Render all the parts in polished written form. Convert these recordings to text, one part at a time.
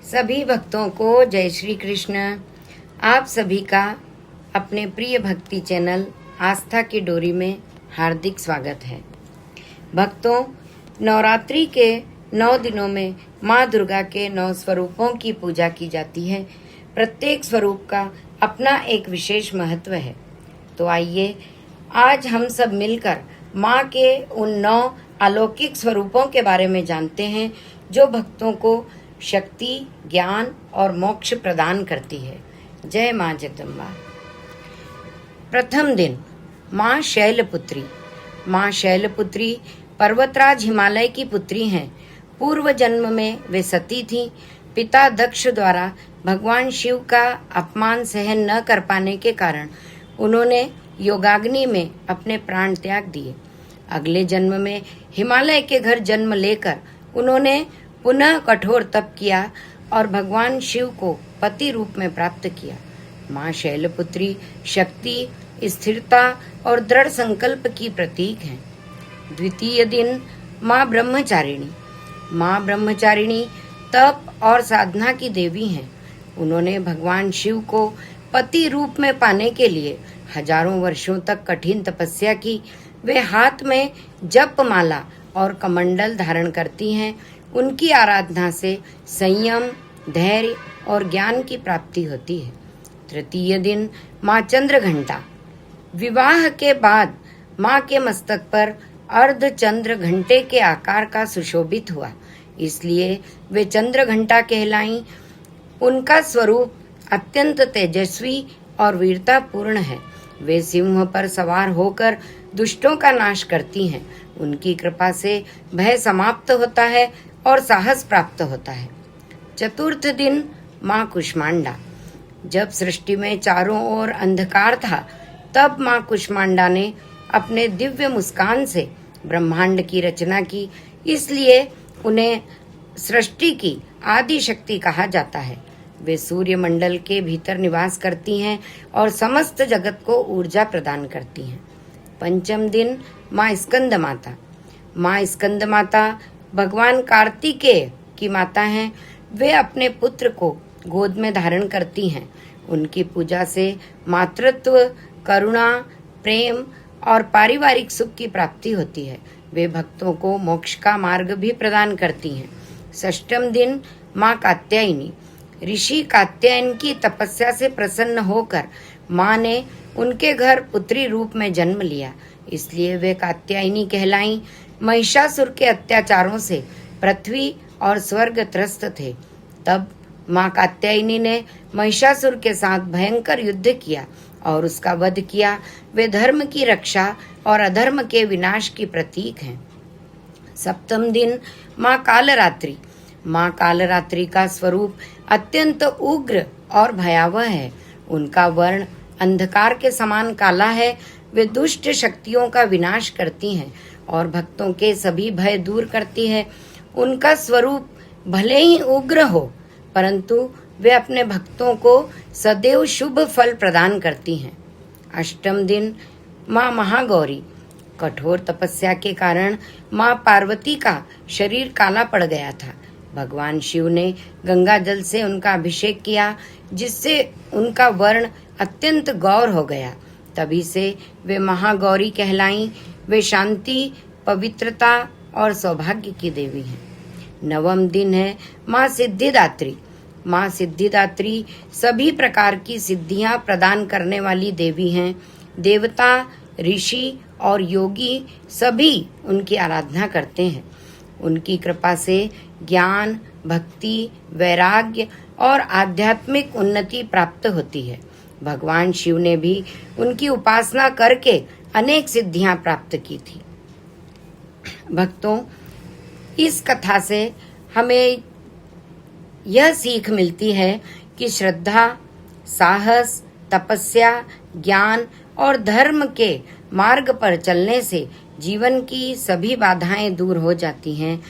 सभी भक्तों को जय श्री कृष्ण। आप सभी का अपने प्रिय भक्ति चैनल आस्था की डोरी में हार्दिक स्वागत है। भक्तों, नवरात्रि के 9 दिनों में माँ दुर्गा के 9 स्वरूपों की पूजा की जाती है। प्रत्येक स्वरूप का अपना एक विशेष महत्व है। तो आइए आज हम सब मिलकर माँ के उन 9 अलौकिक स्वरूपों के बारे में जानते हैं जो भक्तों को शक्ति, ज्ञान और मोक्ष प्रदान करती है। जय माँ जगदम्बा। प्रथम दिन माँ शैलपुत्री। माँ शैलपुत्री पर्वतराज हिमालय की पुत्री हैं। पूर्व जन्म में वे सती थीं। पिता दक्ष द्वारा भगवान शिव का अपमान सहन न कर पाने के कारण उन्होंने योगाग्नि में अपने प्राण त्याग दिए। अगले जन्म में हिमालय के घर जन्म लेकर उन्होंने पुनः कठोर तप किया और भगवान शिव को पति रूप में प्राप्त किया। माँ शैलपुत्री शक्ति, स्थिरता और दृढ़ संकल्प की प्रतीक हैं। द्वितीय दिन माँ ब्रह्मचारिणी। माँ ब्रह्मचारिणी तप और साधना की देवी हैं। उन्होंने भगवान शिव को पति रूप में पाने के लिए हजारों वर्षों तक कठिन तपस्या की। वे हाथ में जप माला और कमंडल धारण करती हैं। उनकी आराधना से संयम, धैर्य और ज्ञान की प्राप्ति होती है। तृतीय दिन माँ चंद्रघंटा। विवाह के बाद माँ के मस्तक पर अर्ध चंद्र घंटे के आकार का सुशोभित हुआ, इसलिए वे चंद्रघंटा कहलाई। उनका स्वरूप अत्यंत तेजस्वी और वीरता पूर्ण है। वे सिंह पर सवार होकर दुष्टों का नाश करती हैं। उनकी कृपा से भय समाप्त होता है और साहस प्राप्त होता है। चतुर्थ दिन माँ कुष्मांडा। जब सृष्टि में चारों ओर अंधकार था, तब माँ कुष्मांडा ने अपने दिव्य मुस्कान से ब्रह्मांड की रचना की, इसलिए उन्हें सृष्टि की आदि शक्ति कहा जाता है। वे सूर्य मंडल के भीतर निवास करती हैं और समस्त जगत को ऊर्जा प्रदान करती हैं। पंचम दिन माँ स्कंद माता। माँ स्कंद माता भगवान कार्तिकेय की माता हैं। वे अपने पुत्र को गोद में धारण करती हैं। उनकी पूजा से मातृत्व, करुणा, प्रेम और पारिवारिक सुख की प्राप्ति होती है। वे भक्तों को मोक्ष का मार्ग भी प्रदान करती हैं। षष्ठम दिन माँ कात्यायनी। ऋषि कात्यायन की तपस्या से प्रसन्न होकर माँ ने उनके घर पुत्री रूप में जन्म लिया, इसलिए वे कात्यायनी कहलाई। महिषासुर के अत्याचारों से पृथ्वी और स्वर्ग त्रस्त थे। तब माँ कात्यायनी ने महिषासुर के साथ भयंकर युद्ध किया और उसका वध किया। वे धर्म की रक्षा और अधर्म के विनाश की प्रतीक हैं। सप्तम दिन माँ कालरात्रि। माँ कालरात्रि का स्वरूप अत्यंत उग्र और भयावह है। उनका वर्ण अंधकार के समान काला है। वे दुष्ट शक्तियों का विनाश करती हैं और भक्तों के सभी भय दूर करती है। उनका स्वरूप भले ही उग्र हो, परंतु वे अपने भक्तों को सदैव शुभ फल प्रदान करती हैं। अष्टम दिन माँ महागौरी। कठोर तपस्या के कारण माँ पार्वती का शरीर काला पड़ गया था। भगवान शिव ने गंगा जल से उनका अभिषेक किया, जिससे उनका वर्ण अत्यंत गौर हो गया। तभी से वे महागौरी कहलाई। वे शांति, पवित्रता और सौभाग्य की देवी हैं। नवम दिन है माँ सिद्धिदात्री। माँ सिद्धिदात्री सभी प्रकार की सिद्धियां प्रदान करने वाली देवी हैं। देवता, ऋषि और योगी सभी उनकी आराधना करते हैं। उनकी कृपा से ज्ञान, भक्ति, वैराग्य और आध्यात्मिक उन्नति प्राप्त होती है। भगवान शिव ने भी उनकी उपासना करके अनेक सिद्धियां प्राप्त की थी। भक्तों, इस कथा से हमें यह सीख मिलती है कि श्रद्धा, साहस, तपस्या, ज्ञान और धर्म के मार्ग पर चलने से जीवन की सभी बाधाएं दूर हो जाती हैं।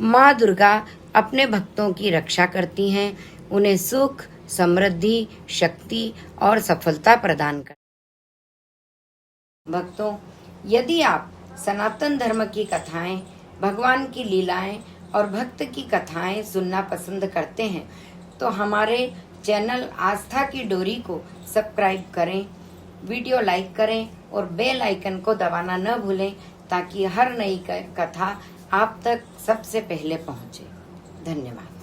माँ दुर्गा अपने भक्तों की रक्षा करती हैं, उन्हें सुख, समृद्धि, शक्ति और सफलता प्रदान करती हैं। भक्तों, यदि आप सनातन धर्म की कथाएं, भगवान की लीलाएं और भक्त की कथाएं सुनना पसंद करते हैं तो हमारे चैनल आस्था की डोरी को सब्सक्राइब करें, वीडियो लाइक करें और बेल आइकन को दबाना न भूलें ताकि हर नई कथा आप तक सबसे पहले पहुंचे। धन्यवाद।